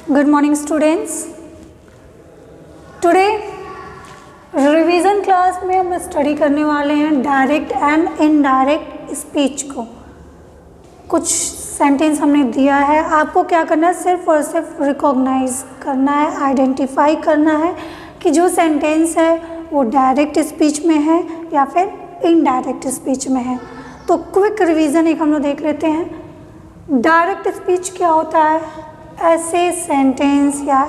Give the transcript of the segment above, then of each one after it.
Good morning students. Today revision class में हम study करने वाले हैं डायरेक्ट एंड इनडायरेक्ट स्पीच को। कुछ सेंटेंस हमने दिया है, आपको क्या करना है, सिर्फ और सिर्फ रिकॉग्नाइज करना है, आइडेंटिफाई करना है कि जो सेंटेंस है वो डायरेक्ट स्पीच में है या फिर इनडायरेक्ट स्पीच में है। तो क्विक रिवीजन एक हम लोग देख लेते हैं। डायरेक्ट स्पीच क्या होता है? ऐसे सेंटेंस या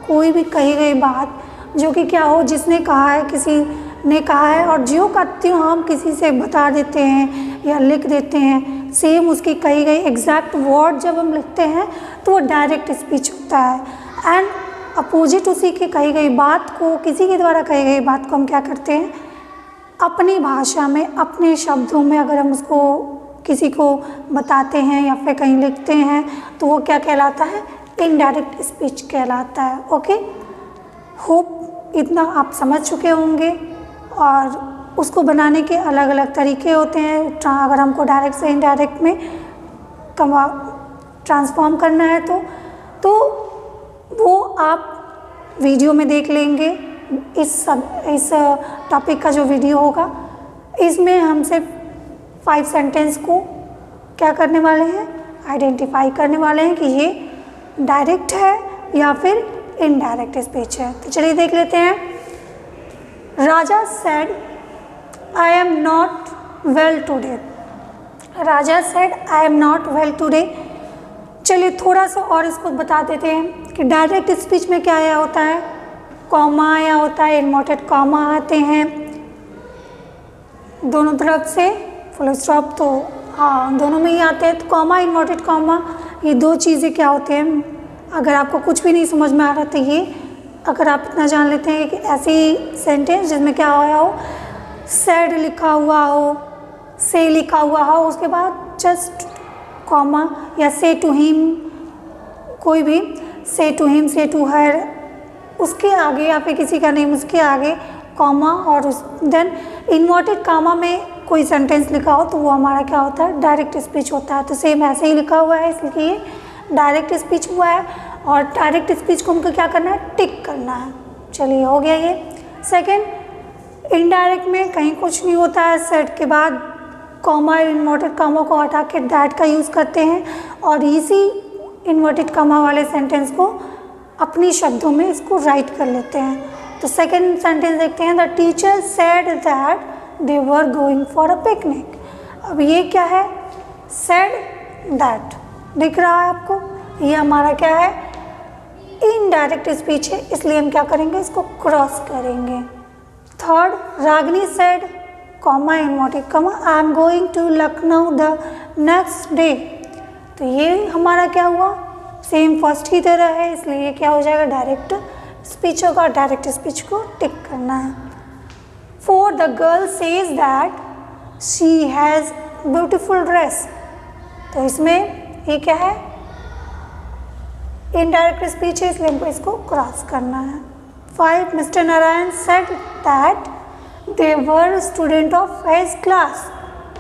कोई भी कही गई बात जो कि क्या हो, जिसने कहा है, किसी ने कहा है और जो करती हूँ हम किसी से बता देते हैं या लिख देते हैं, सेम उसकी कही गई एग्जैक्ट वर्ड जब हम लिखते हैं तो वो डायरेक्ट स्पीच होता है। एंड अपोजिट उसी की कही गई बात को, किसी के द्वारा कही गई बात को हम क्या करते हैं, अपनी भाषा में, अपने शब्दों में अगर हम उसको किसी को बताते हैं या फिर कहीं लिखते हैं तो वो क्या कहलाता है, इनडायरेक्ट स्पीच कहलाता है। ओके, होप इतना आप समझ चुके होंगे। और उसको बनाने के अलग अलग तरीके होते हैं। अगर हमको डायरेक्ट से इनडायरेक्ट में ट्रांसफॉर्म करना है तो वो आप वीडियो में देख लेंगे। इस टॉपिक का जो वीडियो होगा, इसमें हम सिर्फ 5 सेंटेंस को क्या करने वाले हैं, आइडेंटिफाई करने वाले हैं कि ये डायरेक्ट है या फिर इनडायरेक्ट स्पीच है। तो चलिए देख लेते हैं। Raja said I am not well today. Raja said I am not well today. चलिए थोड़ा सा और इसको बता देते हैं कि डायरेक्ट स्पीच में क्या आया होता है, कॉमा आया होता है, इन्वर्टेड कॉमा आते हैं दोनों तरफ से, फुल स्टॉप तो हाँ दोनों में ही आते हैं। तो कॉमा, इन्वर्टेड कॉमा, ये दो चीज़ें क्या होते हैं, अगर आपको कुछ भी नहीं समझ में आ रहा तो ये अगर आप इतना जान लेते हैं कि ऐसी सेंटेंस जिसमें क्या आया हो, सैड लिखा हुआ हो, से लिखा हुआ हो, उसके बाद जस्ट कॉमा, या से टू हिम, कोई भी से टू हिम, से टू हर, उसके आगे या फिर किसी का नेम उसके आगे कॉमा, और देन इन्वर्टेड कॉमा में कोई सेंटेंस लिखा हो तो वो हमारा क्या होता है, डायरेक्ट स्पीच होता है। तो सेम ऐसे ही लिखा हुआ है, इसलिए ये डायरेक्ट स्पीच हुआ है। और डायरेक्ट स्पीच को हमको क्या करना है, टिक करना है। चलिए हो गया ये। सेकंड, इनडायरेक्ट में कहीं कुछ नहीं होता है, सेड के बाद कॉमा, इन्वर्टेड कॉमा को हटा के दैट का यूज़ करते हैं और इसी इन्वर्टेड कॉमा वाले सेंटेंस को अपनी शब्दों में इसको राइट कर लेते हैं। तो सेकेंड सेंटेंस देखते हैं। The teacher said that they were going for a picnic. अब ये क्या है, सेड दैट दिख रहा है आपको, ये हमारा क्या है, इनडायरेक्ट स्पीच है, इसलिए हम क्या करेंगे, इसको क्रॉस करेंगे। Third, Ragini said comma, inverted comma, I am going to Lucknow the next day. तो ये हमारा क्या हुआ, सेम फर्स्ट की तरह है, इसलिए ये क्या हो जाएगा, डायरेक्ट स्पीच होगा। डायरेक्ट स्पीच को टिक करना है। Four, the girl says that she has beautiful dress. तो इसमें ये क्या है, इनडायरेक्ट स्पीच है, इसलिए हमको इसको क्रॉस करना है। 5, mister Narayan said that they were student of his class.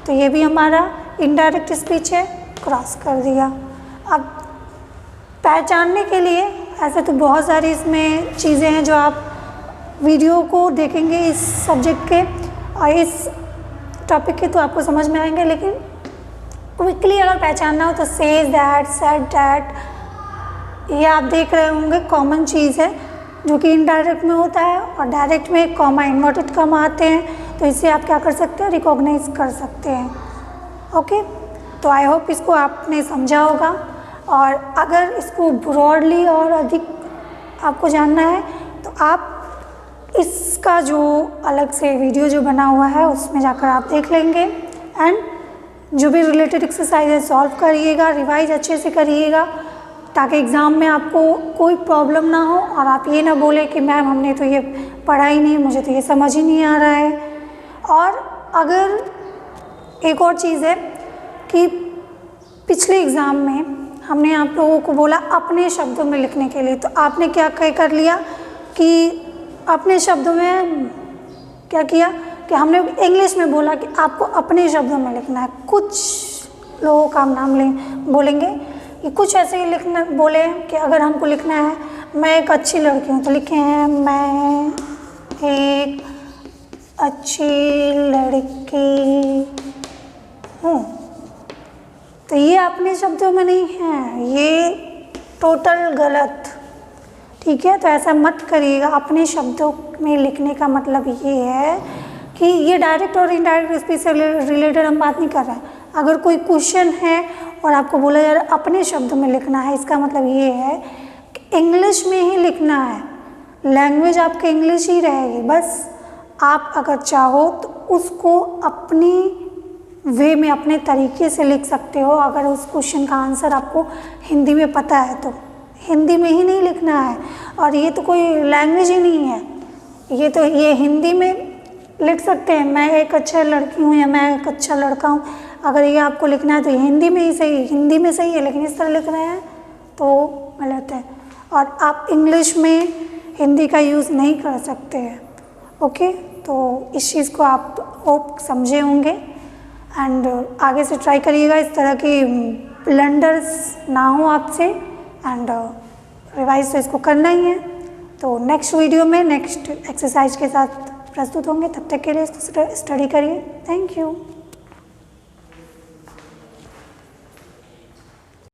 तो ये भी हमारा इनडायरेक्ट स्पीच है, क्रॉस कर दिया। अब पहचानने के लिए ऐसे तो बहुत सारी इसमें चीज़ें हैं जो आप वीडियो को देखेंगे इस सब्जेक्ट के और इस टॉपिक के तो आपको समझ में आएंगे, लेकिन क्विकली अगर पहचानना हो तो सेज दैट, सेड दैट, ये आप देख रहे होंगे कॉमन चीज़ है जो कि इनडायरेक्ट में होता है और डायरेक्ट में कॉमा, इन्वर्टेड कॉमा आते हैं। तो इससे आप क्या कर सकते हैं, रिकॉग्नाइज कर सकते हैं। ओके, तो आई होप इसको आपने समझा होगा। और अगर इसको ब्रॉडली और अधिक आपको जानना है तो आप इसका जो अलग से वीडियो जो बना हुआ है उसमें जाकर आप देख लेंगे एंड जो भी रिलेटेड एक्सरसाइज है सॉल्व करिएगा, रिवाइज अच्छे से करिएगा ताकि एग्ज़ाम में आपको कोई प्रॉब्लम ना हो और आप ये ना बोले कि मैम हमने तो ये पढ़ा ही नहीं, मुझे तो ये समझ ही नहीं आ रहा है। और अगर एक और चीज़ है कि पिछले एग्ज़ाम में हमने आप लोगों को बोला अपने शब्दों में लिखने के लिए, तो आपने क्या कर लिया कि अपने शब्दों में क्या किया कि हमने इंग्लिश में बोला कि आपको अपने शब्दों में लिखना है। कुछ लोगों का हम नाम बोलेंगे ये कुछ ऐसे ही लिखना बोले कि अगर हमको लिखना है मैं एक अच्छी लड़की हूँ तो लिखे हैं मैं एक अच्छी लड़की हूँ। तो ये अपने शब्दों में नहीं है, ये टोटल गलत, ठीक है। तो ऐसा मत करिएगा। अपने शब्दों में लिखने का मतलब ये है कि ये डायरेक्ट और इनडायरेक्ट स्पीच से रिलेटेड हम बात नहीं कर रहे हैं। अगर कोई क्वेश्चन है और आपको बोला यार अपने शब्दों में लिखना है, इसका मतलब ये है कि इंग्लिश में ही लिखना है, लैंग्वेज आपकी इंग्लिश ही रहेगी। बस आप अगर चाहो तो उसको अपनी वे में अपने तरीके से लिख सकते हो। अगर उस क्वेश्चन का आंसर आपको हिंदी में पता है तो हिंदी में ही नहीं लिखना है। और ये तो कोई लैंग्वेज ही नहीं है, ये हिंदी में लिख सकते हैं मैं एक अच्छा लड़की हूँ या मैं एक अच्छा लड़का हूँ। अगर ये आपको लिखना है तो ये हिंदी में ही सही, हिंदी में सही है, लेकिन इस तरह लिख रहे हैं तो गलत है। और आप इंग्लिश में हिंदी का यूज़ नहीं कर सकते हैं। ओके, तो इस चीज़ को आप होप समझे होंगे एंड आगे से ट्राई करिएगा इस तरह की ब्लंडर्स ना हो आपसे। एंड रिवाइज तो इसको करना ही है। तो नेक्स्ट वीडियो में नेक्स्ट एक्सरसाइज के साथ प्रस्तुत होंगे। तब तक के लिए इसको स्टडी करिए। Thank you.